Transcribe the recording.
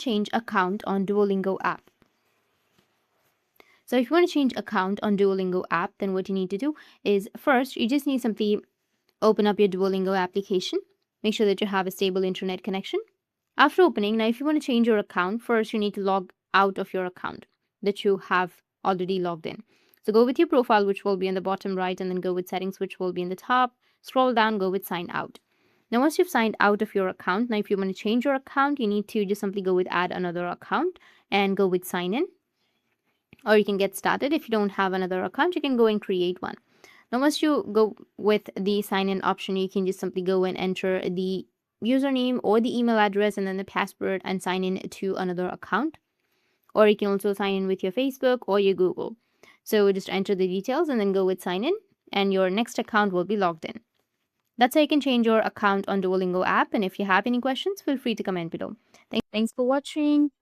change account on Duolingo app. So if you want to change account on Duolingo app, then what you need to do is first, you just need simply open up your Duolingo application. Make sure that you have a stable internet connection. After opening, now if you want to change your account, first you need to log out of your account that you have already logged in. So go with your profile, which will be in the bottom right, and then go with settings, which will be in the top. Scroll down, go with sign out. Now once you've signed out of your account, now if you want to change your account, you need to just simply go with add another account and go with sign in. Or you can get started. If you don't have another account, you can go and create one. Now once you go with the sign in option, you can just simply go and enter the username or the email address and then the password and sign in to another account. Or you can also sign in with your Facebook or your Google. So just enter the details and then go with sign in, and your next account will be logged in. That's how you can change your account on Duolingo app. And if you have any questions, feel free to comment below. Thanks for watching.